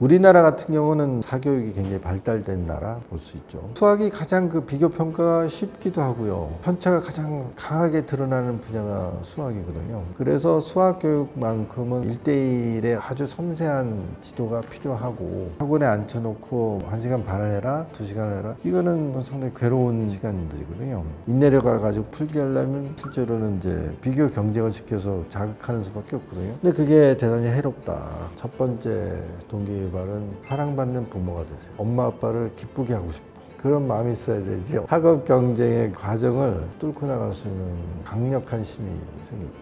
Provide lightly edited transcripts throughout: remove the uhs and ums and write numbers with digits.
우리나라 같은 경우는 사교육이 굉장히 발달된 나라 볼 수 있죠. 수학이 가장 비교 평가가 쉽기도 하고요. 편차가 가장 강하게 드러나는 분야가 수학이거든요. 그래서 수학 교육만큼은 1대1의 아주 섬세한 지도가 필요하고 학원에 앉혀놓고 1시간 반을 해라, 2시간을 해라, 이거는 상당히 괴로운 시간들이거든요. 인내력을 가지고 풀게 하려면 실제로는 이제 비교 경쟁을 시켜서 자극하는 수밖에 없거든요. 근데 그게 대단히 해롭다. 첫 번째 동기 유발은 사랑받는 부모가 되세요. 엄마 아빠를 기쁘게 하고 싶어. 그런 마음이 있어야 되죠. 학업 경쟁의 과정을 뚫고 나갈 수 있는 강력한 힘이 생깁니다.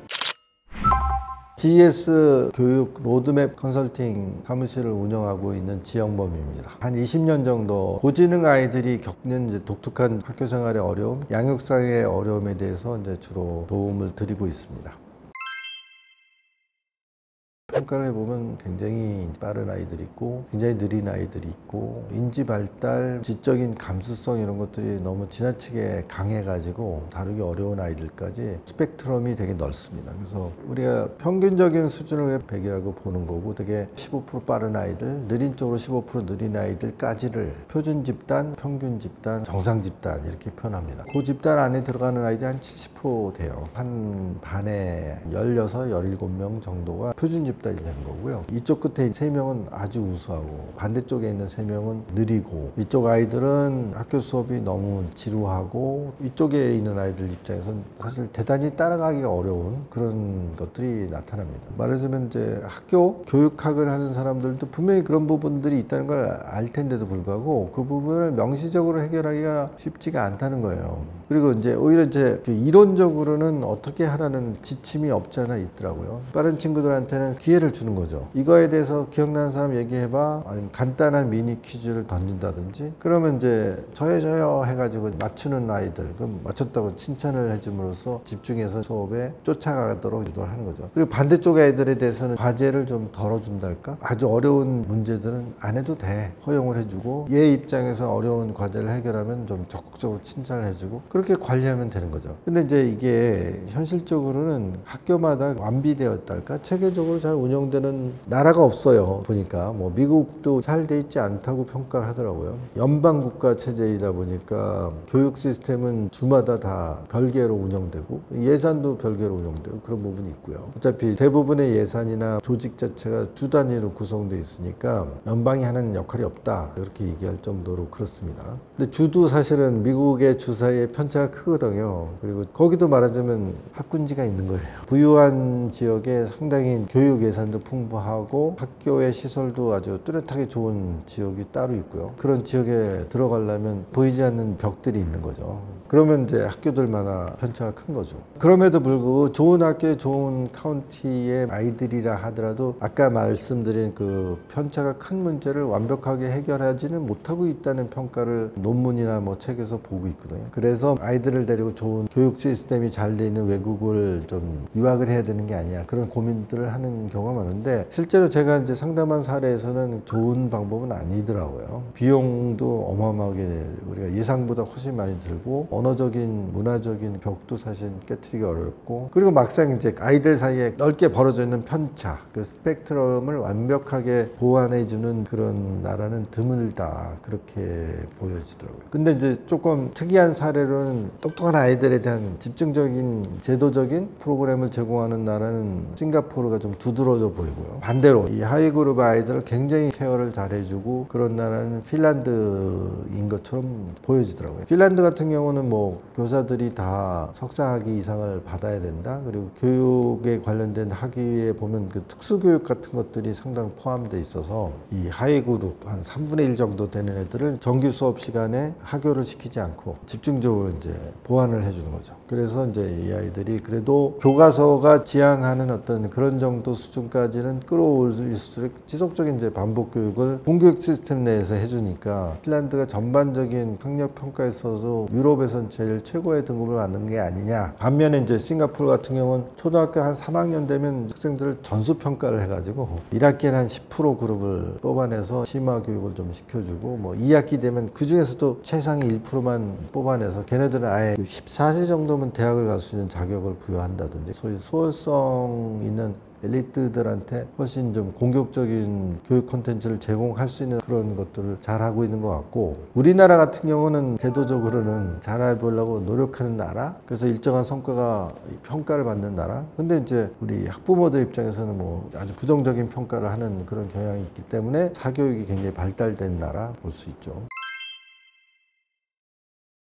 GS 교육 로드맵 컨설팅 사무실을 운영하고 있는 지영범입니다. 한 20년 정도 고지능 아이들이 겪는 이제 독특한 학교 생활의 어려움, 양육상의 어려움에 대해서 이제 주로 도움을 드리고 있습니다. 평가를 해보면 굉장히 빠른 아이들이 있고 굉장히 느린 아이들이 있고 인지 발달, 지적인 감수성 이런 것들이 너무 지나치게 강해가지고 다루기 어려운 아이들까지 스펙트럼이 되게 넓습니다. 그래서 우리가 평균적인 수준을 100이라고 보는 거고 되게 15% 빠른 아이들, 느린 쪽으로 15% 느린 아이들까지를 표준 집단, 평균 집단, 정상 집단 이렇게 표현합니다. 그 집단 안에 들어가는 아이들이 한 70% 돼요. 한 반에 16, 17명 정도가 표준 집단이 되는 거고요. 이쪽 끝에 3명은 아주 우수하고 반대쪽에 있는 3명은 느리고 이쪽 아이들은 학교 수업이 너무 지루하고 이쪽에 있는 아이들 입장에서는 사실 대단히 따라가기가 어려운 그런 것들이 나타납니다. 말하자면 이제 학교 교육학을 하는 사람들도 분명히 그런 부분들이 있다는 걸 알 텐데도 불구하고 그 부분을 명시적으로 해결하기가 쉽지가 않다는 거예요. 그리고 이제 오히려 이제 이론적으로는 어떻게 하라는 지침이 없지 않아 있더라고요. 빠른 친구들한테는 기회를 주는 거죠. 이거에 대해서 기억나는 사람 얘기해봐. 아니면 간단한 미니 퀴즈를 던진다든지. 그러면 이제 저요 해가지고 맞추는 아이들, 그럼 맞췄다고 칭찬을 해줌으로써 집중해서 수업에 쫓아가도록 유도를 하는 거죠. 그리고 반대쪽 애들에 대해서는 과제를 좀 덜어준다 할까? 아주 어려운 문제들은 안 해도 돼. 허용을 해주고 얘 입장에서 어려운 과제를 해결하면 좀 적극적으로 칭찬을 해주고 그렇게 관리하면 되는 거죠. 근데 이제 이게 현실적으로는 학교마다 완비되었다 할까? 체계적으로 잘 운영되는 나라가 없어요. 보니까 뭐 미국도 잘 돼 있지 않다고 평가를 하더라고요. 연방국가 체제이다 보니까 교육 시스템은 주마다 다 별개로 운영되고 예산도 별개로 운영되고 그런 부분이 있고요. 어차피 대부분의 예산이나 조직 자체가 주 단위로 구성되어 있으니까 연방이 하는 역할이 없다 이렇게 얘기할 정도로 그렇습니다. 근데 주도 사실은 미국의 주 사이에 편차가 크거든요. 그리고 거기도 말하자면 학군지가 있는 거예요. 부유한 지역에 상당히 교육 예산도 풍부하고 학교의 시설도 아주 뚜렷하게 좋은 지역이 따로 있고요. 그런 지역에 들어가려면 보이지 않는 벽들이 있는 거죠. 그러면 이제 학교들마다 편차가 큰 거죠. 그럼에도 불구하고 좋은 학교에 좋은 카운티의 아이들이라 하더라도 아까 말씀드린 그 편차가 큰 문제를 완벽하게 해결하지는 못하고 있다는 평가를 논문이나 뭐 책에서 보고 있거든요. 그래서 아이들을 데리고 좋은 교육 시스템이 잘 돼 있는 외국을 좀 유학을 해야 되는 게 아니야. 그런 고민들을 하는 경우가 많은데 실제로 제가 이제 상담한 사례에서는 좋은 방법은 아니더라고요. 비용도 어마어마하게 우리가 예상보다 훨씬 많이 들고 언어적인 문화적인 벽도 사실 깨트리기 어렵고 그리고 막상 이제 아이들 사이에 넓게 벌어져 있는 편차 그 스펙트럼을 완벽하게 보완해 주는 그런 나라는 드물다 그렇게 보여지더라고요. 근데 이제 조금 특이한 사례로는 똑똑한 아이들에 대한 집중적인 제도적인 프로그램을 제공하는 나라는 싱가포르가 좀 두드러져 보이고요. 반대로 이 하위 그룹 아이들을 굉장히 케어를 잘 해주고 그런 나라는 핀란드인 것처럼 보여지더라고요. 핀란드 같은 경우는 뭐 교사들이 다 석사학위 이상을 받아야 된다. 그리고 교육에 관련된 학위에 보면 그 특수교육 같은 것들이 상당 포함되어 있어서 이 하위 그룹 한 3분의 1 정도 되는 애들을 정규 수업 시간에 하교를 시키지 않고 집중적으로 이제 보완을 해주는 거죠. 그래서 이제 이 아이들이 그래도 교과서가 지향하는 어떤 그런 정도 수준까지는 끌어올릴수록 지속적인 이제 반복 교육을 공교육 시스템 내에서 해주니까 핀란드가 전반적인 학력 평가에 있어서 유럽에선 제일 최고의 등급을 받는 게 아니냐. 반면에 이제 싱가포르 같은 경우는 초등학교 한 3학년 되면 학생들을 전수 평가를 해가지고 1학기에 한 10% 그룹을 뽑아내서 심화 교육을 좀 시켜주고 뭐 2학기 되면 그 중에서도 최상위 1%만 뽑아내서 걔네들은 아예 14세 정도면 대학을 갈 수 있는 자격을 부여한다든지 소위 소홀성 있는 엘리트들한테 훨씬 좀 공격적인 교육 콘텐츠를 제공할 수 있는 그런 것들을 잘 하고 있는 것 같고, 우리나라 같은 경우는 제도적으로는 잘해보려고 노력하는 나라, 그래서 일정한 성과가 평가를 받는 나라. 근데 이제 우리 학부모들 입장에서는 뭐 아주 부정적인 평가를 하는 그런 경향이 있기 때문에 사교육이 굉장히 발달된 나라 볼 수 있죠.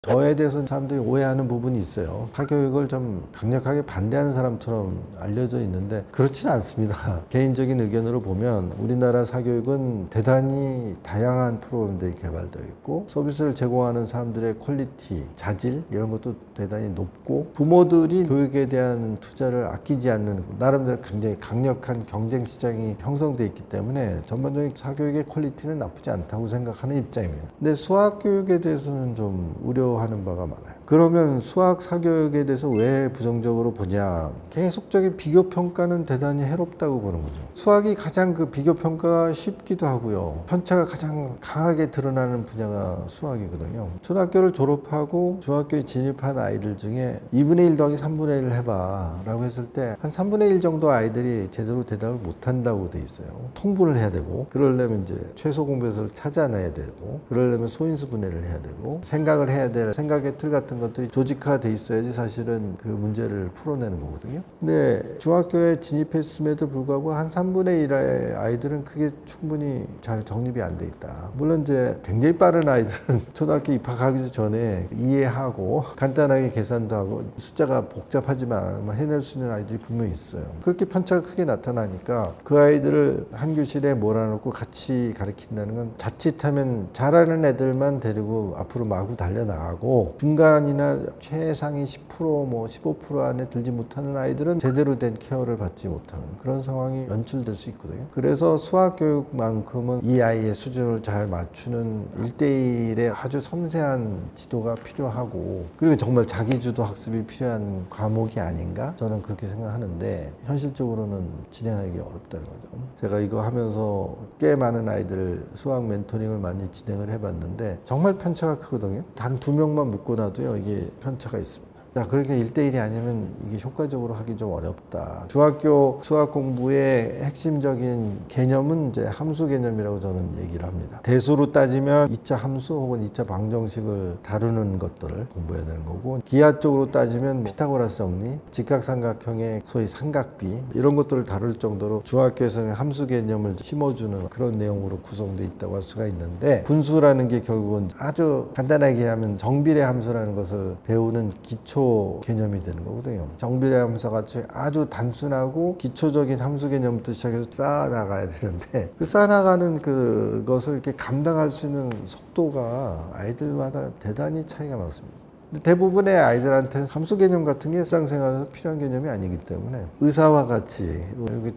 저에 대해서는 사람들이 오해하는 부분이 있어요. 사교육을 좀 강력하게 반대하는 사람처럼 알려져 있는데 그렇지는 않습니다. 개인적인 의견으로 보면 우리나라 사교육은 대단히 다양한 프로그램들이 개발되어 있고, 서비스를 제공하는 사람들의 퀄리티, 자질 이런 것도 대단히 높고, 부모들이 교육에 대한 투자를 아끼지 않는 나름대로 굉장히 강력한 경쟁 시장이 형성되어 있기 때문에 전반적인 사교육의 퀄리티는 나쁘지 않다고 생각하는 입장입니다. 근데 수학 교육에 대해서는 좀 우려하는 바가 많아요. 그러면 수학 사교육에 대해서 왜 부정적으로 보냐? 계속적인 비교 평가는 대단히 해롭다고 보는 거죠. 수학이 가장 그 비교 평가가 쉽기도 하고요. 편차가 가장 강하게 드러나는 분야가 수학이거든요. 초등학교를 졸업하고 중학교에 진입한 아이들 중에 2분의 1 더하기 3분의 1을 해봐 라고 했을 때 한 3분의 1 정도 아이들이 제대로 대답을 못한다고 돼 있어요. 통분을 해야 되고, 그러려면 이제 최소 공배수를 찾아내야 되고, 그러려면 소인수 분해를 해야 되고, 생각을 해야 될 생각의 틀 같은 것들이 조직화돼 있어야지 사실은 그 문제를 풀어내는 거거든요. 근데 중학교에 진입했음에도 불구하고 한 3분의 1의 아이들은 그게 충분히 잘 정립이 안 돼 있다. 물론 이제 굉장히 빠른 아이들은 초등학교 입학하기 전에 이해하고 간단하게 계산도 하고 숫자가 복잡하지만 해낼 수 있는 아이들이 분명히 있어요. 그렇게 편차가 크게 나타나니까 그 아이들을 한 교실에 몰아놓고 같이 가르친다는 건 자칫하면 잘하는 애들만 데리고 앞으로 마구 달려나가고, 중간이나 최상위 10%, 15% 안에 들지 못하는 아이들은 제대로 된 케어를 받지 못하는 그런 상황이 연출될 수 있거든요. 그래서 수학교육만큼은 이 아이의 수준을 잘 맞추는 1대1의 아주 섬세한 지도가 필요하고, 그리고 정말 자기주도 학습이 필요한 과목이 아닌가? 저는 그렇게 생각하는데 현실적으로는 진행하기 어렵다는 거죠. 제가 이거 하면서 꽤 많은 아이들 수학 멘토링을 많이 진행을 해봤는데 정말 편차가 크거든요. 단 2명만 묶고 나도요, 이게 편차가 있습니다. 그러니까 1대1이 아니면 이게 효과적으로 하기 좀 어렵다. 중학교 수학 공부의 핵심적인 개념은 이제 함수 개념이라고 저는 얘기를 합니다. 대수로 따지면 2차 함수 혹은 2차 방정식을 다루는 것들을 공부해야 되는 거고, 기하 쪽으로 따지면 피타고라스 정리, 직각삼각형의 소위 삼각비 이런 것들을 다룰 정도로 중학교에서는 함수 개념을 심어주는 그런 내용으로 구성되어 있다고 할 수가 있는데, 분수라는 게 결국은 아주 간단하게 하면 정비례 함수라는 것을 배우는 기초 개념이 되는 거거든요. 정비례 함수가 아주 단순하고 기초적인 함수 개념부터 시작해서 쌓아나가야 되는데, 그 쌓아나가는 그것을 이렇게 감당할 수 있는 속도가 아이들마다 대단히 차이가 많습니다. 대부분의 아이들한테는 함수 개념 같은 게 일상생활에서 필요한 개념이 아니기 때문에, 의사와 같이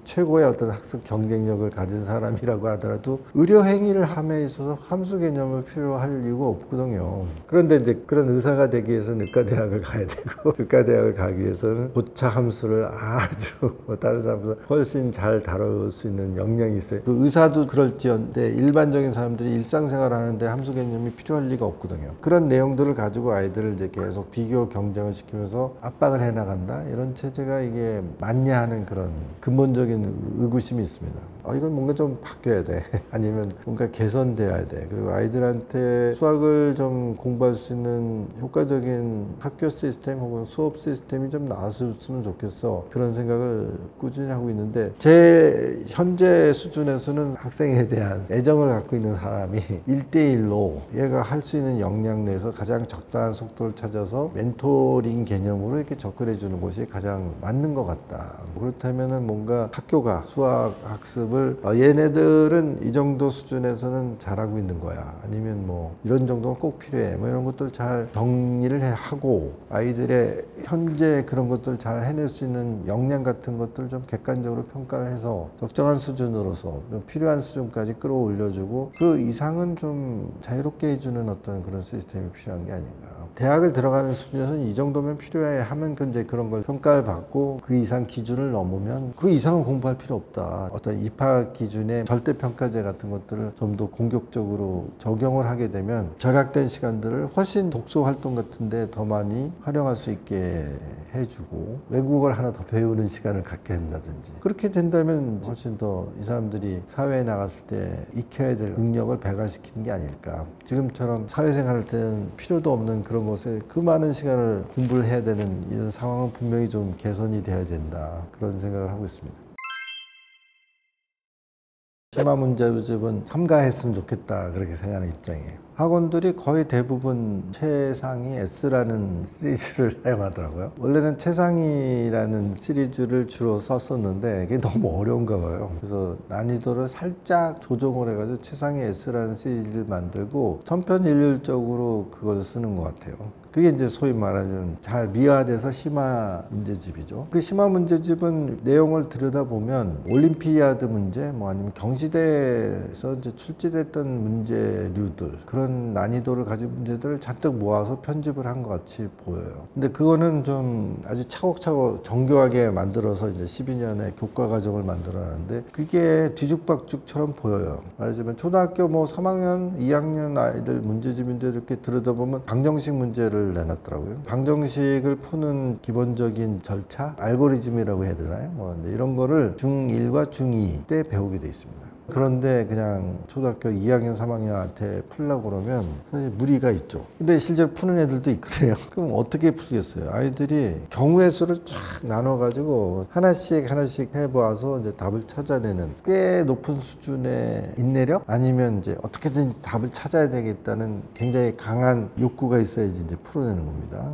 최고의 어떤 학습 경쟁력을 가진 사람이라고 하더라도 의료 행위를 함에 있어서 함수 개념을 필요할 이유가 없거든요. 그런데 이제 그런 의사가 되기 위해서는 의과대학을 가야 되고, 의과대학을 가기 위해서는 고차 함수를 아주 다른 사람보다 훨씬 잘 다룰 수 있는 역량이 있어요. 그 의사도 그럴지언데 일반적인 사람들이 일상생활 하는데 함수 개념이 필요할 리가 없거든요. 그런 내용들을 가지고 아이들을 이제 계속 비교 경쟁을 시키면서 압박을 해 나간다, 이런 체제가 이게 맞냐 하는 그런 근본적인 의구심이 있습니다. 이건 뭔가 좀 바뀌어야 돼. 아니면 뭔가 개선돼야 돼. 그리고 아이들한테 수학을 좀 공부할 수 있는 효과적인 학교 시스템 혹은 수업 시스템이 좀 나왔으면 좋겠어. 그런 생각을 꾸준히 하고 있는데, 제 현재 수준에서는 학생에 대한 애정을 갖고 있는 사람이 1대1로 얘가 할 수 있는 역량 내에서 가장 적당한 속도를 찾아서 멘토링 개념으로 이렇게 접근해 주는 것이 가장 맞는 것 같다. 그렇다면은 뭔가 학교가 수학 학습을 얘네들은 이 정도 수준에서는 잘하고 있는 거야, 아니면 뭐 이런 정도는 꼭 필요해, 뭐 이런 것들 잘 정리를 하고, 아이들의 현재 그런 것들 잘 해낼 수 있는 역량 같은 것들 좀 객관적으로 평가를 해서 적정한 수준으로서 필요한 수준까지 끌어올려주고, 그 이상은 좀 자유롭게 해주는 어떤 그런 시스템이 필요한 게 아닌가. 대학을 들어가는 수준에서는 이 정도면 필요해 하면 이제 그런 걸 평가를 받고 그 이상 기준을 넘으면 그 이상은 공부할 필요 없다. 어떤 입학 기준의 절대평가제 같은 것들을 좀 더 공격적으로 적용을 하게 되면 절약된 시간들을 훨씬 독서 활동 같은데 더 많이 활용할 수 있게 해주고 외국어를 하나 더 배우는 시간을 갖게 한다든지 그렇게 된다면 훨씬 더 이 사람들이 사회에 나갔을 때 익혀야 될 능력을 배가시키는 게 아닐까. 지금처럼 사회생활 할 때는 필요도 없는 그런 것에 그 많은 시간을 공부를 해야 되는 이런 상황은 분명히 좀 개선이 돼야 된다. 그런 생각을 하고 있습니다. 시마 문제집은 삼가했으면 좋겠다 그렇게 생각하는 입장이에요. 학원들이 거의 대부분 최상위 S라는 시리즈를 사용하더라고요. 원래는 최상위라는 시리즈를 주로 썼었는데 그게 너무 어려운가 봐요. 그래서 난이도를 살짝 조정을 해가지고 최상위 S라는 시리즈를 만들고 천편일률적으로 그걸 쓰는 것 같아요. 그게 이제 소위 말하는 잘 미화돼서 심화 문제집이죠. 그 심화 문제집은 내용을 들여다보면 올림피아드 문제, 뭐 아니면 경시대에서 이제 출제됐던 문제류들 그런 난이도를 가진 문제들을 잔뜩 모아서 편집을 한 것 같이 보여요. 근데 그거는 좀 아주 차곡차곡 정교하게 만들어서 이제 12년의 교과 과정을 만들어놨는데 그게 뒤죽박죽처럼 보여요. 말하자면 초등학교 뭐 3학년, 2학년 아이들 문제집인데 이렇게 들여다보면 방정식 문제를 내놨더라고요. 방정식을 푸는 기본적인 절차, 알고리즘이라고 해야 되나요? 뭐 이런 거를 중1과 중2 때 배우게 돼 있습니다. 그런데 그냥 초등학교 2학년, 3학년한테 풀려고 그러면 사실 무리가 있죠. 근데 실제로 푸는 애들도 있거든요. 그럼 어떻게 풀겠어요? 아이들이 경우의 수를 쫙 나눠가지고 하나씩 해보아서 이제 답을 찾아내는 꽤 높은 수준의 인내력? 아니면 이제 어떻게든 답을 찾아야 되겠다는 굉장히 강한 욕구가 있어야지 이제 풀어내는 겁니다.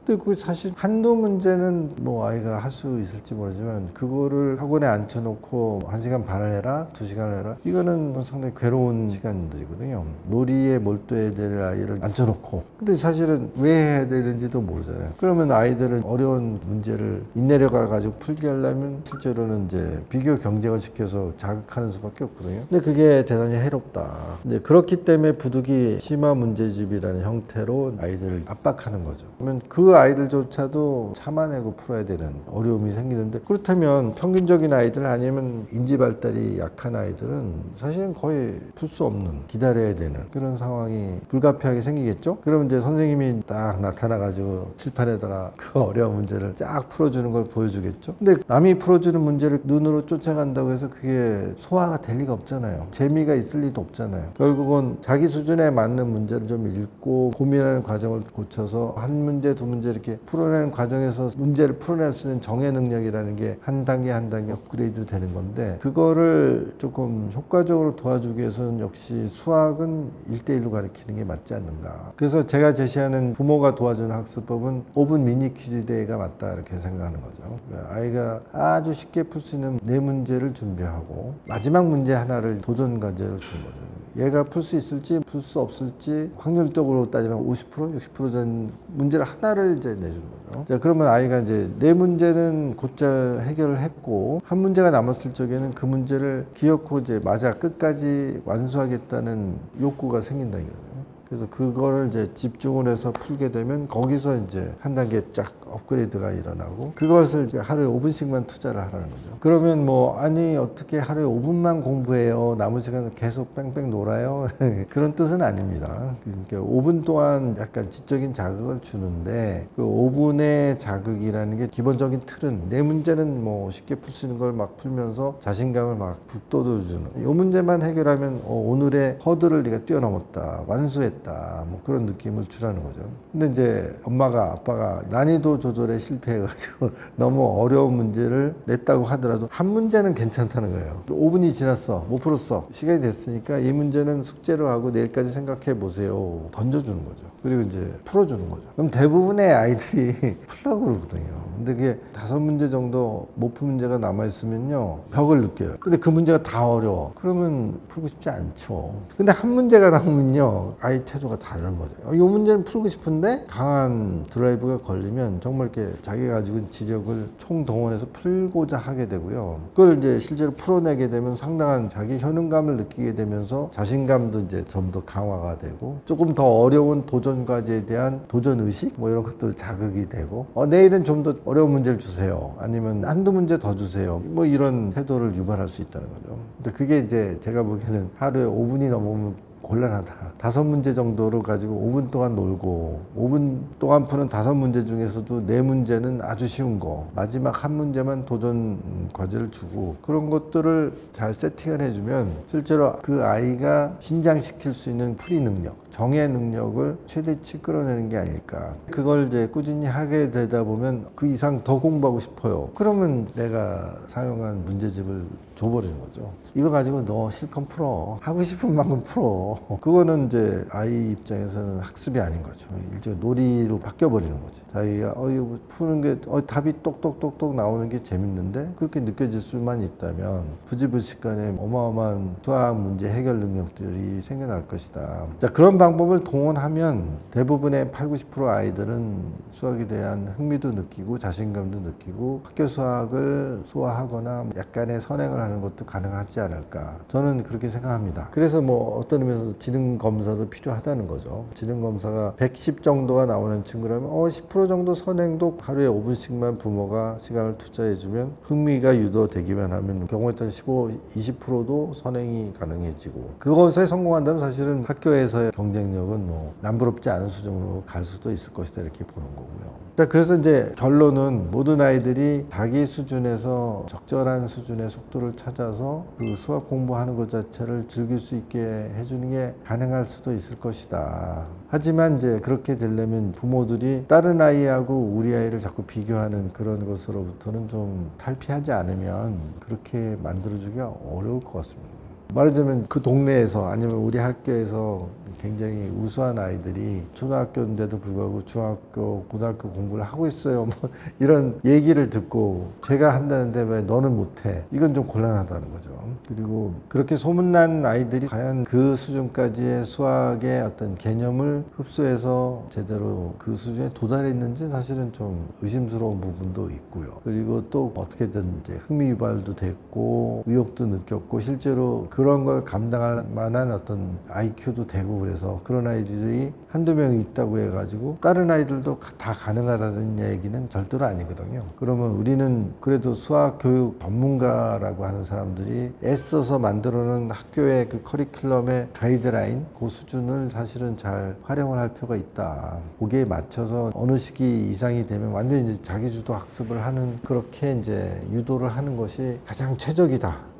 근데 그 사실 한두 문제는 뭐 아이가 할 수 있을지 모르지만 그거를 학원에 앉혀놓고 1시간 반을 해라, 2시간을 해라 이거는 상당히 괴로운 시간들이거든요. 놀이에 몰두해야 될 아이를 앉혀놓고 근데 사실은 왜 해야 되는지도 모르잖아요. 그러면 아이들은 어려운 문제를 인내력을 가지고 풀게 하려면 실제로는 이제 비교 경쟁을 시켜서 자극하는 수밖에 없거든요. 근데 그게 대단히 해롭다. 근데 그렇기 때문에 부득이 심화 문제집이라는 형태로 아이들을 압박하는 거죠. 그러면 그 아이들조차도 참아내고 풀어야 되는 어려움이 생기는데 그렇다면 평균적인 아이들 아니면 인지 발달이 약한 아이들은 사실은 거의 풀 수 없는 기다려야 되는 그런 상황이 불가피하게 생기겠죠. 그러면 이제 선생님이 딱 나타나가지고 칠판에다가 그 어려운 문제를 쫙 풀어주는 걸 보여주겠죠. 근데 남이 풀어주는 문제를 눈으로 쫓아간다고 해서 그게 소화가 될 리가 없잖아요. 재미가 있을 리도 없잖아요. 결국은 자기 수준에 맞는 문제를 좀 읽고 고민하는 과정을 거쳐서 한 문제 두 문제 이렇게 풀어내는 과정에서 문제를 풀어낼 수 있는 정해 능력이라는 게 한 단계 한 단계 업그레이드 되는 건데 그거를 조금 효과적으로 도와주기 위해서는 역시 수학은 1대1로 가르치는 게 맞지 않는가. 그래서 제가 제시하는 부모가 도와주는 학습법은 5분 미니 퀴즈 대회가 맞다 이렇게 생각하는 거죠. 아이가 아주 쉽게 풀 수 있는 4문제를 준비하고 마지막 문제 하나를 도전 과제를 주는 거죠. 얘가 풀 수 있을지 풀 수 없을지 확률적으로 따지면 50%, 60%된 문제를 하나를 이제 내주는 거죠. 자, 그러면 아이가 이제 4문제는 곧잘 해결을 했고 한 문제가 남았을 적에는 그 문제를 기어코 이제 맞아 끝까지 완수하겠다는 욕구가 생긴다 이거죠. 그래서 그거를 이제 집중을 해서 풀게 되면 거기서 이제 한 단계 쫙 업그레이드가 일어나고 그것을 이제 하루에 5분씩만 투자를 하라는 거죠. 그러면 뭐 아니 어떻게 하루에 5분만 공부해요? 남은 시간은 계속 뺑뺑 놀아요? 그런 뜻은 아닙니다. 그러니까 5분 동안 약간 지적인 자극을 주는데 그 5분의 자극이라는 게 기본적인 틀은 내 문제는 뭐 쉽게 풀 수 있는 걸 막 풀면서 자신감을 막 북돋워주는 이 문제만 해결하면 오늘의 허들을 네가 뛰어넘었다, 완수했다 뭐 그런 느낌을 주라는 거죠. 근데 이제 엄마가 아빠가 난이도 조절에 실패해가지고 너무 어려운 문제를 냈다고 하더라도 한 문제는 괜찮다는 거예요. 5분이 지났어, 못 풀었어, 시간이 됐으니까 이 문제는 숙제로 하고 내일까지 생각해 보세요 던져주는 거죠. 그리고 이제 풀어주는 거죠. 그럼 대부분의 아이들이 풀라고 그러거든요. 근데 그게 5문제 정도 못 푼 문제가 남아있으면요 벽을 느껴요. 근데 그 문제가 다 어려워. 그러면 풀고 싶지 않죠. 근데 한 문제가 남으면요 아이 아이의 태도가 다른 거죠. 이 문제는 풀고 싶은데 강한 드라이브가 걸리면 정말 이렇게 자기가 가지고 있는 지력을 총동원해서 풀고자 하게 되고요. 그걸 이제 실제로 풀어내게 되면 상당한 자기 효능감을 느끼게 되면서 자신감도 이제 좀 더 강화가 되고 조금 더 어려운 도전 과제에 대한 도전 의식 뭐 이런 것도 자극이 되고 내일은 좀 더 어려운 문제를 주세요. 아니면 한두 문제 더 주세요. 뭐 이런 태도를 유발할 수 있다는 거죠. 근데 그게 이제 제가 보기에는 하루에 5분이 넘으면 곤란하다. 5문제 정도로 가지고 5분 동안 놀고 5분 동안 푸는 5문제 중에서도 4문제는 아주 쉬운 거, 마지막 한 문제만 도전 과제를 주고 그런 것들을 잘 세팅을 해주면 실제로 그 아이가 신장시킬 수 있는 풀이 능력, 정의 능력을 최대치 끌어내는 게 아닐까. 그걸 이제 꾸준히 하게 되다 보면 그 이상 더 공부하고 싶어요. 그러면 내가 사용한 문제집을 줘버리는 거죠. 이거 가지고 너 실컷 풀어. 하고 싶은 만큼 풀어. 그거는 이제 아이 입장에서는 학습이 아닌 거죠. 일종의 놀이로 바뀌어버리는 거지. 자기가 이거 푸는 게 답이 똑똑똑똑 나오는 게 재밌는데 그렇게 느껴질 수만 있다면 부지불식간에 어마어마한 수학 문제 해결 능력들이 생겨날 것이다. 자, 그런 방법을 동원하면 대부분의 80~90% 아이들은 수학에 대한 흥미도 느끼고 자신감도 느끼고 학교 수학을 소화하거나 약간의 선행을 하는 것도 가능하지 않을까. 저는 그렇게 생각합니다. 그래서 뭐 어떤 의미에서 지능 검사도 필요하다는 거죠. 지능 검사가 110 정도가 나오는 친구라면 10% 정도 선행도 하루에 5분씩만 부모가 시간을 투자해주면 흥미가 유도되기만 하면 경우에 따라 15~20%도 선행이 가능해지고 그것에 성공한다면 사실은 학교에서의 경쟁력은 뭐 남부럽지 않은 수준으로 갈 수도 있을 것이다 이렇게 보는 거고요. 그래서 이제 결론은 모든 아이들이 자기 수준에서 적절한 수준의 속도를 찾아서 그 수학 공부하는 것 자체를 즐길 수 있게 해주는 게 가능할 수도 있을 것이다. 하지만 이제 그렇게 되려면 부모들이 다른 아이하고 우리 아이를 자꾸 비교하는 그런 것으로부터는 좀 탈피하지 않으면 그렇게 만들어주기가 어려울 것 같습니다. 말하자면 그 동네에서 아니면 우리 학교에서 굉장히 우수한 아이들이 초등학교인데도 불구하고 중학교, 고등학교 공부를 하고 있어요. 뭐 이런 얘기를 듣고 제가 한다는데 왜 너는 못해? 이건 좀 곤란하다는 거죠. 그리고 그렇게 소문난 아이들이 과연 그 수준까지의 수학의 어떤 개념을 흡수해서 제대로 그 수준에 도달했는지 사실은 좀 의심스러운 부분도 있고요. 그리고 또 어떻게든 이제 흥미 유발도 됐고 의욕도 느꼈고 실제로 그런 걸 감당할 만한 어떤 IQ도 되고 그래서 그런 아이들이 한두 명 있다고 해가지고 다른 아이들도 다 가능하다는 얘기는 절대로 아니거든요. 그러면 우리는 그래도 수학 교육 전문가라고 하는 사람들이 애써서 만들어놓은 학교의 그 커리큘럼의 가이드라인 그 수준을 사실은 잘 활용을 할 필요가 있다. 거기에 맞춰서 어느 시기 이상이 되면 완전히 이제 자기주도 학습을 하는 그렇게 이제 유도를 하는 것이 가장 최적이다.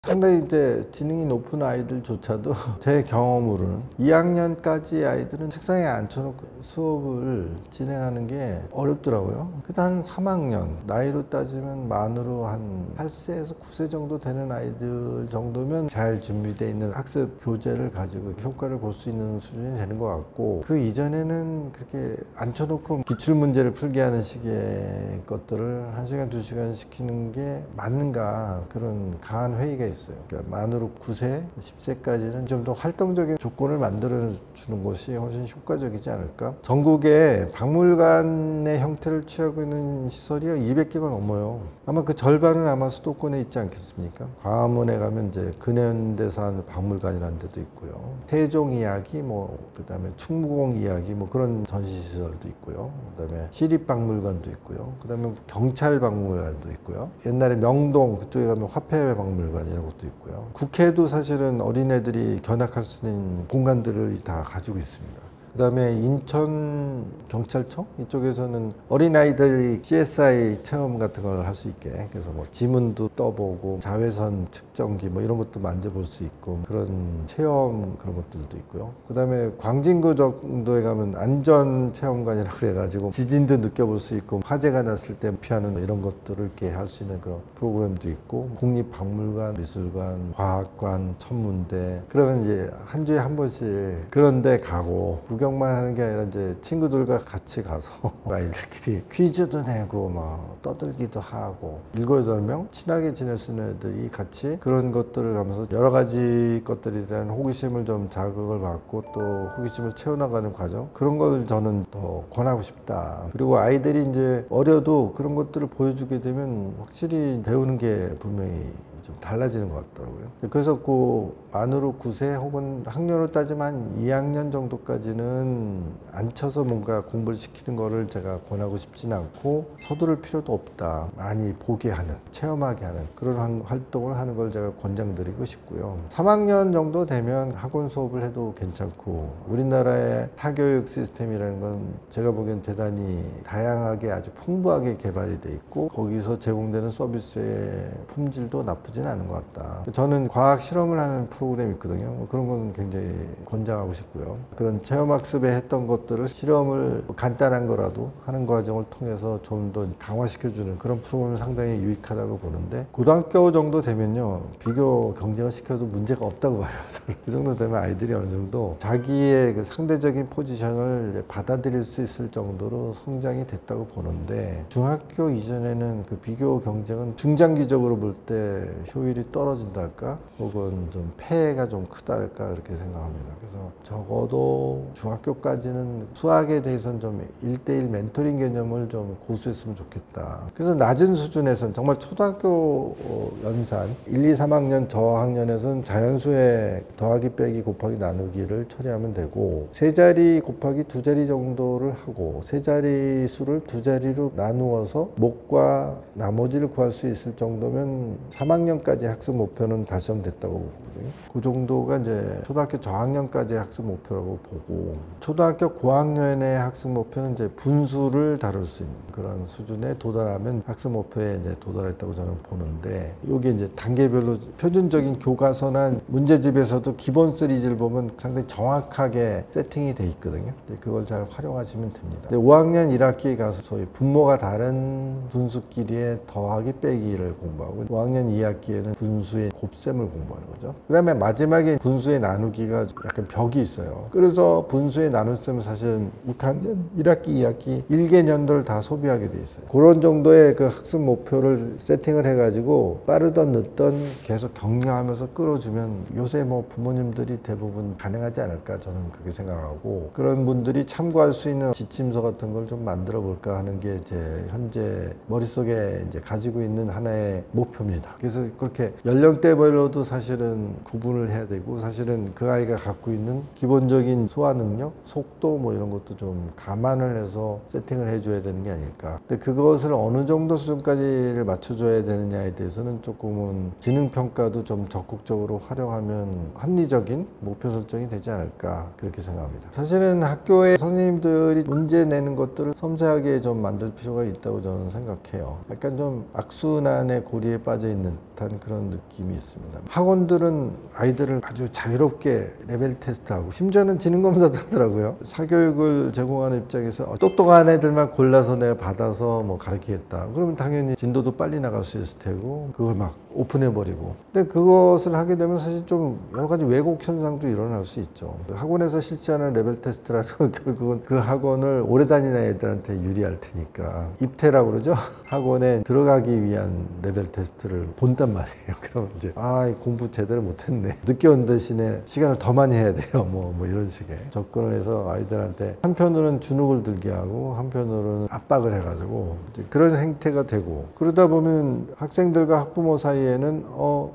상당히 이제 지능이 높은 아이들조차도 제 경험으로는 2학년까지 아이들은 책상에 앉혀놓고 수업을 진행하는 게 어렵더라고요. 그래도 한 3학년, 나이로 따지면 만으로 한 8세에서 9세 정도 되는 아이들 정도면 잘 준비되어 있는 학습 교재를 가지고 효과를 볼 수 있는 수준이 되는 것 같고 그 이전에는 그렇게 앉혀놓고 기출문제를 풀게 하는 식의 것들을 1시간, 2시간 시키는 게 맞는가 그런 강한 회의가 있어요. 그러니까 만으로 9세, 10세까지는 좀 더 활동적인 조건을 만들어 주는 것이 훨씬 효과적이지 않을까? 전국에 박물관의 형태를 취하고 있는 시설이 200개가 넘어요. 아마 그 절반은 아마 수도권에 있지 않겠습니까? 광화문에 가면 이제 근현대사 박물관이라는 데도 있고요. 세종 이야기, 뭐 그다음에 충무공 이야기, 뭐 그런 전시시설도 있고요. 그다음에 시립박물관도 있고요. 그다음에 경찰 박물관도 있고요. 옛날에 명동 그쪽에 가면 화폐 박물관 이런 것도 있고요. 국회도 사실은 어린애들이 견학할 수 있는 공간들을 다 가지고 있습니다. 그 다음에 인천경찰청 이쪽에서는 어린아이들이 CSI 체험 같은 걸 할 수 있게 그래서 뭐 지문도 떠보고 자외선 측정기 뭐 이런 것도 만져볼 수 있고 그런 체험 그런 것들도 있고요. 그 다음에 광진구 정도에 가면 안전체험관이라고 그래가지고 지진도 느껴볼 수 있고 화재가 났을 때 피하는 이런 것들을 이렇게 할 수 있는 그런 프로그램도 있고 국립박물관, 미술관, 과학관, 천문대 그러면 이제 한 주에 한 번씩 그런 데 가고 구경 구경만 하는 게 아니라 이제 친구들과 같이 가서 아이들끼리 퀴즈도 내고 막 떠들기도 하고 7, 8명 친하게 지낼 수 있는 애들이 같이 그런 것들을 하면서 여러 가지 것들에 대한 호기심을 좀 자극을 받고 또 호기심을 채워나가는 과정, 그런 걸 저는 더 권하고 싶다. 그리고 아이들이 이제 어려도 그런 것들을 보여주게 되면 확실히 배우는 게 분명히 좀 달라지는 것 같더라고요. 그래서 그 만으로 9세 혹은 학년으로 따지면 한 2학년 정도까지는 앉혀서 뭔가 공부를 시키는 거를 제가 권하고 싶지는 않고, 서두를 필요도 없다. 많이 보게 하는, 체험하게 하는 그런 활동을 하는 걸 제가 권장드리고 싶고요. 3학년 정도 되면 학원 수업을 해도 괜찮고, 우리나라의 사교육 시스템이라는 건 제가 보기엔 대단히 다양하게 아주 풍부하게 개발이 돼 있고, 거기서 제공되는 서비스의 품질도 나쁘진 않은 것 같다. 저는 과학 실험을 하는 프로그램이 있거든요. 그런 건 굉장히 권장하고 싶고요. 그런 체험학습에 했던 것들을 실험을 간단한 거라도 하는 과정을 통해서 좀 더 강화시켜주는 그런 프로그램은 상당히 유익하다고 보는데, 고등학교 정도 되면요, 비교 경쟁을 시켜도 문제가 없다고 봐요. 저는 그 정도 되면 아이들이 어느 정도 자기의 그 상대적인 포지션을 받아들일 수 있을 정도로 성장이 됐다고 보는데, 중학교 이전에는 그 비교 경쟁은 중장기적으로 볼 때 효율이 떨어진다 할까, 혹은 좀 폐해가 좀 크다 할까, 그렇게 생각합니다. 그래서 적어도 중학교까지는 수학에 대해서는 좀 1대1 멘토링 개념을 좀 고수했으면 좋겠다. 그래서 낮은 수준에서는 정말 초등학교 연산 1, 2, 3학년 저학년에서는 자연수의 더하기 빼기 곱하기 나누기를 처리하면 되고, 세 자리 곱하기 두 자리 정도를 하고 세 자리 수를 두 자리로 나누어서 목과 나머지를 구할 수 있을 정도면 3학년까지 학습 목표는 달성됐다고 보거든요. 그 정도가 이제 초등학교 저학년까지의 학습 목표라고 보고, 초등학교 고학년의 학습 목표는 이제 분수를 다룰 수 있는 그런 수준에 도달하면 학습 목표에 이제 도달했다고 저는 보는데, 이게 이제 단계별로 표준적인 교과서나 문제집에서도 기본 시리즈를 보면 상당히 정확하게 세팅이 돼 있거든요. 그걸 잘 활용하시면 됩니다. 5학년 1학기에 가서 소위 분모가 다른 분수끼리의 더하기 빼기를 공부하고, 5학년 2학기에는 분수의 곱셈을 공부하는 거죠. 그 다음에 마지막에 분수의 나누기가 약간 벽이 있어요. 그래서 분수의 나눗셈은 사실은 6학년 1학기, 2학기 1개년도를 다 소비하게 돼 있어요. 그런 정도의 그 학습 목표를 세팅을 해가지고 빠르던 늦던 계속 격려하면서 끌어주면 요새 뭐 부모님들이 대부분 가능하지 않을까, 저는 그렇게 생각하고, 그런 분들이 참고할 수 있는 지침서 같은 걸 좀 만들어 볼까 하는 게 제 현재 머릿속에 이제 가지고 있는 하나의 목표입니다. 그래서 그렇게 연령대별로도 사실은 구분을 해야 되고, 사실은 그 아이가 갖고 있는 기본적인 소화 능력, 속도 뭐 이런 것도 좀 감안을 해서 세팅을 해줘야 되는 게 아닐까. 근데 그것을 어느 정도 수준까지를 맞춰줘야 되느냐에 대해서는 조금은 지능평가도 좀 적극적으로 활용하면 합리적인 목표 설정이 되지 않을까, 그렇게 생각합니다. 사실은 학교에 선생님들이 문제 내는 것들을 섬세하게 좀 만들 필요가 있다고 저는 생각해요. 약간 좀 악순환의 고리에 빠져 있는 듯한 그런 느낌이 있습니다. 학원들은 아이들을 아주 자유롭게 레벨 테스트하고, 심지어는 지능검사도 하더라고요. 사교육을 제공하는 입장에서 똑똑한 애들만 골라서 내가 받아서 뭐 가르치겠다, 그러면 당연히 진도도 빨리 나갈 수 있을 테고, 그걸 막 오픈해버리고. 근데 그것을 하게 되면 사실 좀 여러 가지 왜곡 현상도 일어날 수 있죠. 학원에서 실시하는 레벨 테스트라는 건 결국은 그 학원을 오래 다니는 애들한테 유리할 테니까, 입테라고 그러죠. 학원에 들어가기 위한 레벨 테스트를 본단 말이에요. 그럼 이제 공부 제대로 못했네, 늦게 온 대신에 시간을 더 많이 해야 돼요. 뭐 이런 식의 접근을 해서 아이들한테 한편으로는 주눅을 들게 하고 한편으로는 압박을 해가지고 이제 그런 행태가 되고, 그러다 보면 학생들과 학부모 사이에는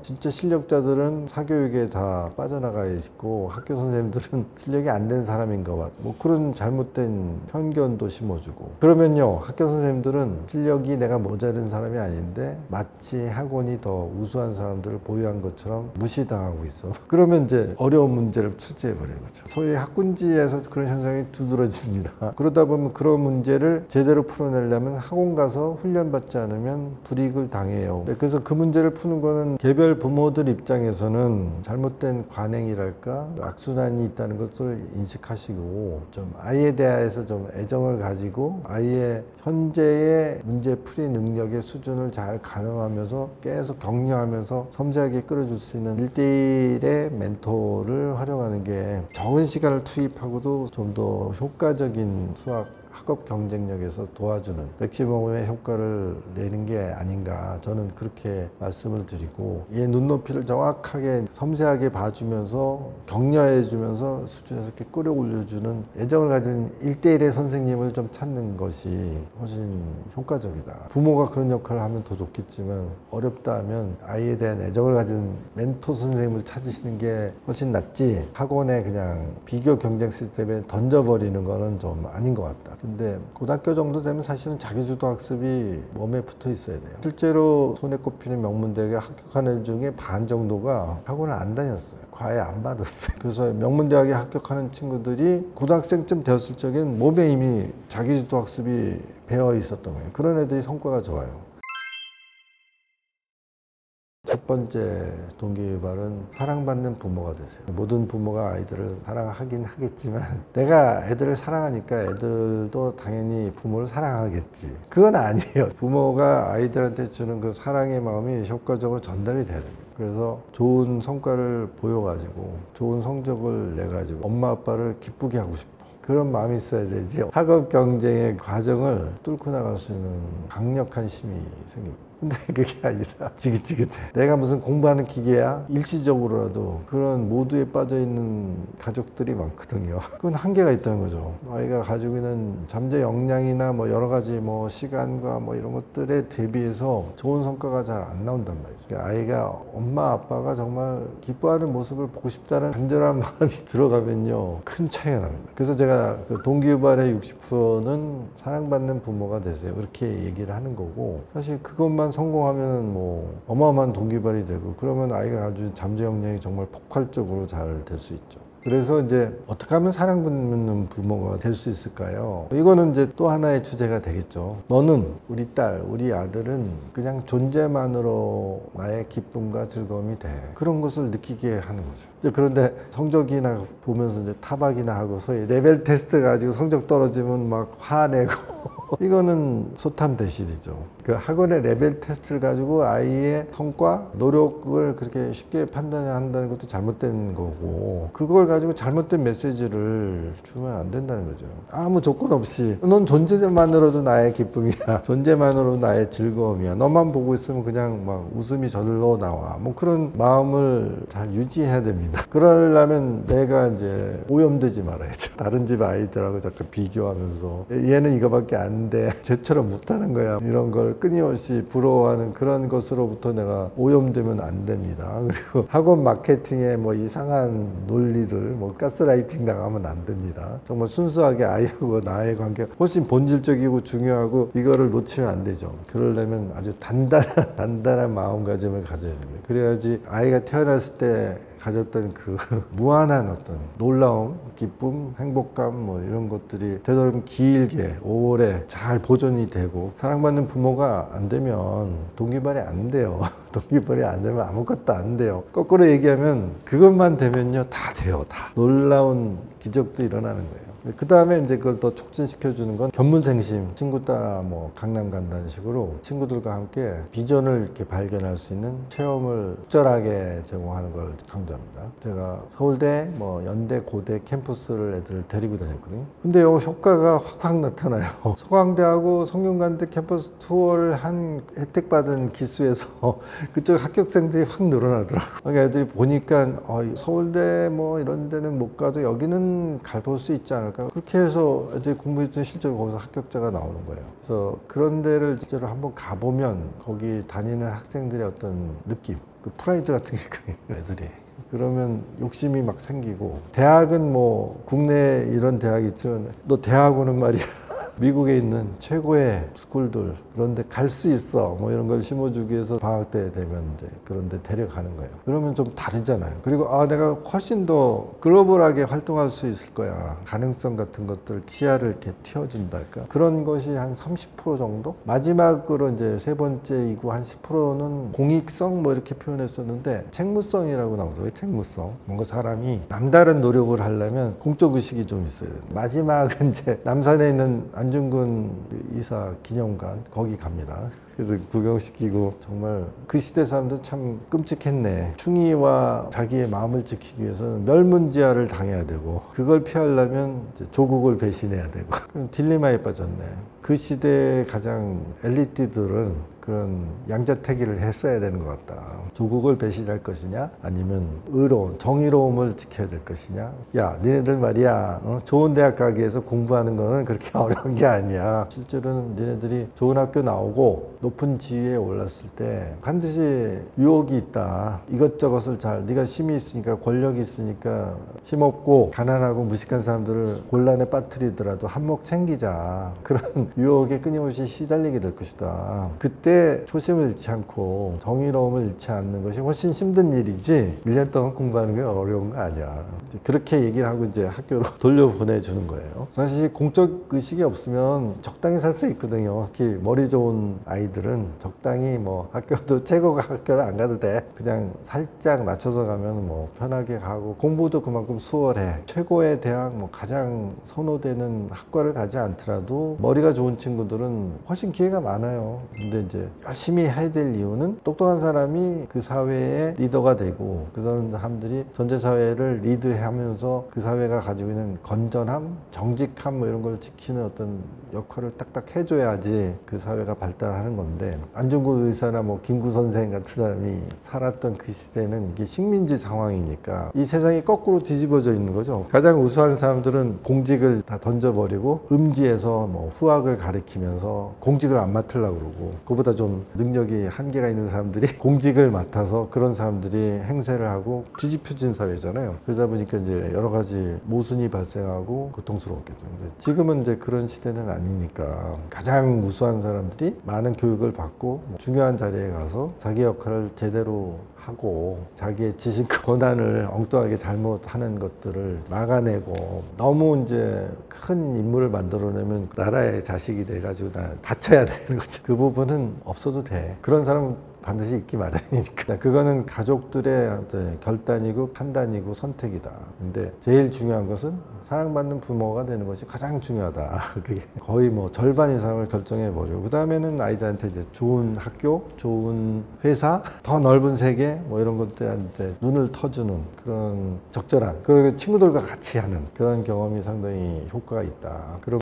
진짜 실력자들은 사교육에 다 빠져나가 있고 학교 선생님들은 실력이 안 된 사람인가 봐, 뭐 그런 잘못된 편견도 심어주고, 그러면요 학교 선생님들은 실력이 내가 모자른 사람이 아닌데 마치 학원이 더 우수한 사람들을 보유한 것처럼 무시당하고 있어. 그러면 이제 어려운 문제를 출제해버리는 거죠. 소위 학군지에서 그런 현상이 두드러집니다. 그러다 보면 그런 문제를 제대로 풀어내려면 학원 가서 훈련받지 않으면 불이익을 당해요. 그래서 그 문제를 푸는 거는 개별 부모들 입장에서는 잘못된 관행이랄까, 악순환이 있다는 것을 인식하시고, 좀 아이에 대해서 좀 애정을 가지고 아이의 현재의 문제 풀이 능력의 수준을 잘 가늠하면서 계속 격려하면서 섬세하게 끌어줄 수 있는 1대1의 멘토를 활용하는 게 적은 시간을 투입하고도 좀 더 효과적인 수학 학업 경쟁력에서 도와주는 맥시멈의 효과를 내는 게 아닌가, 저는 그렇게 말씀을 드리고, 얘 눈높이를 정확하게 섬세하게 봐주면서 격려해주면서 수준에서 이렇게 끌어올려주는 애정을 가진 1대1의 선생님을 좀 찾는 것이 훨씬 효과적이다. 부모가 그런 역할을 하면 더 좋겠지만 어렵다 하면 아이에 대한 애정을 가진 멘토 선생님을 찾으시는 게 훨씬 낫지, 학원에 그냥 비교 경쟁 시스템에 던져버리는 거는 좀 아닌 것 같다. 근데 고등학교 정도 되면 사실은 자기주도 학습이 몸에 붙어 있어야 돼요. 실제로 손에 꼽히는 명문대학에 합격하는 애 중에 반 정도가 학원을 안 다녔어요. 과외 안 받았어요. 그래서 명문대학에 합격하는 친구들이 고등학생쯤 되었을 적엔 몸에 이미 자기주도 학습이 배어 있었던 거예요. 그런 애들이 성과가 좋아요. 첫 번째 동기유발은 사랑받는 부모가 되세요. 모든 부모가 아이들을 사랑하긴 하겠지만 내가 애들을 사랑하니까 애들도 당연히 부모를 사랑하겠지. 그건 아니에요. 부모가 아이들한테 주는 그 사랑의 마음이 효과적으로 전달이 돼야 됩니다. 그래서 좋은 성과를 보여가지고 좋은 성적을 내가지고 엄마 아빠를 기쁘게 하고 싶어, 그런 마음이 있어야 되지. 학업 경쟁의 과정을 뚫고 나갈 수 있는 강력한 힘이 생깁니다. 근데 그게 아니라 지긋지긋해. 내가 무슨 공부하는 기계야? 일시적으로라도 그런 모두에 빠져있는 가족들이 많거든요. 그건 한계가 있다는 거죠. 아이가 가지고 있는 잠재 역량이나 뭐 여러 가지 뭐 시간과 뭐 이런 것들에 대비해서 좋은 성과가 잘 안 나온단 말이죠. 아이가 엄마 아빠가 정말 기뻐하는 모습을 보고 싶다는 간절한 마음이 들어가면요, 큰 차이가 납니다. 그래서 제가 그 동기유발의 60%는 사랑받는 부모가 되세요, 그렇게 얘기를 하는 거고, 사실 그것만 성공하면 뭐 어마어마한 동기발이 되고, 그러면 아이가 아주 잠재 역량이 정말 폭발적으로 잘 될 수 있죠. 그래서 이제 어떻게 하면 사랑받는 부모가 될 수 있을까요? 이거는 이제 또 하나의 주제가 되겠죠. 너는, 우리 딸, 우리 아들은 그냥 존재만으로 나의 기쁨과 즐거움이 돼. 그런 것을 느끼게 하는 거죠. 이제 그런데 성적이나 보면서 이제 타박이나 하고 소위 레벨 테스트 가지고 성적 떨어지면 막 화내고 이거는 소탐대실이죠. 그 학원의 레벨 테스트를 가지고 아이의 성과, 노력을 그렇게 쉽게 판단한다는 것도 잘못된 거고, 그걸 가지고 잘못된 메시지를 주면 안 된다는 거죠. 아무 조건 없이 넌 존재만으로도 나의 기쁨이야, 존재만으로도 나의 즐거움이야, 너만 보고 있으면 그냥 막 웃음이 절로 나와, 뭐 그런 마음을 잘 유지해야 됩니다. 그러려면 내가 이제 오염되지 말아야죠. 다른 집 아이들하고 자꾸 비교하면서 얘는 이거밖에 안 돼, 쟤처럼 못하는 거야, 이런 걸 끊임없이 부러워하는 그런 것으로부터 내가 오염되면 안 됩니다. 그리고 학원 마케팅에 뭐 이상한 논리들, 뭐 가스라이팅 당하면 안 됩니다. 정말 순수하게 아이하고 나의 관계가 훨씬 본질적이고 중요하고, 이거를 놓치면 안 되죠. 그러려면 아주 단단한 마음가짐을 가져야 됩니다. 그래야지 아이가 태어났을 때 가졌던 그 무한한 어떤 놀라움, 기쁨, 행복감 뭐 이런 것들이 되도록 길게 오래 잘 보존이 되고, 사랑받는 부모가 안 되면 동기발이 안 돼요. 동기발이 안 되면 아무것도 안 돼요. 거꾸로 얘기하면 그것만 되면요, 다 돼요. 다. 놀라운 기적도 일어나는 거예요. 그 다음에 이제 그걸 더 촉진시켜주는 건 견문생심, 친구 따라 뭐 강남 간다는 식으로 친구들과 함께 비전을 이렇게 발견할 수 있는 체험을 적절하게 제공하는 걸 강조합니다. 제가 서울대, 뭐 연대, 고대 캠퍼스를 애들을 데리고 다녔거든요. 근데 이 효과가 확 나타나요. 서강대하고 성균관대 캠퍼스 투어를 한 혜택받은 기수에서 그쪽 합격생들이 확 늘어나더라고요. 그러니까 애들이 보니까 서울대 뭐 이런 데는 못 가도 여기는 가볼 수 있지 않을까, 그렇게 해서 애들이 공부했던 실적이 거기서 합격자가 나오는 거예요. 그래서 그런 데를 실제로 한번 가보면 거기 다니는 학생들의 어떤 느낌, 그 프라이드 같은 게 있거든요, 애들이. 그러면 욕심이 막 생기고, 대학은 뭐 국내에 이런 대학이 있지만 너 대학 오는 말이야 미국에 있는 최고의 스쿨들, 그런데 갈 수 있어, 뭐 이런 걸 심어주기 위해서 방학 때 되면 이제 그런 데 데려가는 거예요. 그러면 좀 다르잖아요. 그리고 내가 훨씬 더 글로벌하게 활동할 수 있을 거야, 가능성 같은 것들 시야를 이렇게 틔워준달까, 그런 것이 한 30% 정도? 마지막으로 이제 세 번째이고 한 10%는 공익성 뭐 이렇게 표현했었는데, 책무성이라고 나오더라고요. 책무성. 뭔가 사람이 남다른 노력을 하려면 공적 의식이 좀 있어야 돼요. 마지막은 이제 남산에 있는 안중근 이사 기념관, 거기 갑니다. 그래서 구경시키고 정말 그 시대 사람들 참 끔찍했네. 충의와 자기의 마음을 지키기 위해서는 멸문지화를 당해야 되고 그걸 피하려면 이제 조국을 배신해야 되고 그럼 딜레마에 빠졌네. 그 시대의 가장 엘리트들은 그런 양자택일을 했어야 되는 것 같다. 조국을 배신할 것이냐 아니면 의로운 정의로움을 지켜야 될 것이냐. 야 니네들 말이야 좋은 대학 가기 위해서 공부하는 거는 그렇게 어려운 게 아니야. 실제로는 니네들이 좋은 학교 나오고 높은 지위에 올랐을 때 반드시 유혹이 있다. 이것저것을 잘 네가 힘이 있으니까 권력이 있으니까 힘없고 가난하고 무식한 사람들을 곤란에 빠뜨리더라도 한몫 챙기자. 그런 유혹에 끊임없이 시달리게 될 것이다. 그때 초심을 잃지 않고 정의로움을 잃지 않는 것이 훨씬 힘든 일이지 1년 동안 공부하는 게 어려운 거 아니야. 그렇게 얘기를 하고 이제 학교로 돌려보내주는 거예요. 사실 공적 의식이 없으면 적당히 살 수 있거든요. 특히 머리 좋은 아이들은 적당히 뭐 학교도 최고 학교를 안 가도 돼. 그냥 살짝 낮춰서 가면 뭐 편하게 가고 공부도 그만큼 수월해. 최고의 대학 뭐 가장 선호되는 학과를 가지 않더라도 머리가 좋은 친구들은 훨씬 기회가 많아요. 근데 이제 열심히 해야 될 이유는 똑똑한 사람이 그 사회의 리더가 되고 그 사람들이 전체사회를 리드하면서 그 사회가 가지고 있는 건전함, 정직함 뭐 이런 걸 지키는 어떤 역할을 딱딱 해줘야지 그 사회가 발달하는 건데 안중근 의사나 뭐 김구 선생 같은 사람이 살았던 그 시대는 이게 식민지 상황이니까 이 세상이 거꾸로 뒤집어져 있는 거죠. 가장 우수한 사람들은 공직을 다 던져버리고 음지에서 뭐 후학을 가리키면서 공직을 안 맡으려고 그러고 그보다 좀 능력이 한계가 있는 사람들이 공직을 맡아서 그런 사람들이 행세를 하고 뒤집혀진 사회잖아요. 그러다 보니까 이제 여러 가지 모순이 발생하고 고통스러웠겠죠. 근데 지금은 이제 그런 시대는 아니니까 가장 우수한 사람들이 많은 교육을 받고 중요한 자리에 가서 자기 역할을 제대로 하고 자기의 지식과 권한을 엉뚱하게 잘못하는 것들을 막아내고 너무 이제 큰 인물을 만들어내면 나라의 자식이 돼가지고 다쳐야 되는 거죠. 그 부분은 없어도 돼. 그런 사람은 반드시 있기 마련이니까. 그거는 가족들의 결단이고 판단이고 선택이다. 근데 제일 중요한 것은 사랑받는 부모가 되는 것이 가장 중요하다. 그게 거의 뭐 절반 이상을 결정해버리고 그 다음에는 아이들한테 이제 좋은 학교, 좋은 회사, 더 넓은 세계 뭐 이런 것들한테 눈을 터주는 그런 적절한 그리고 친구들과 같이 하는 그런 경험이 상당히 효과가 있다. 그런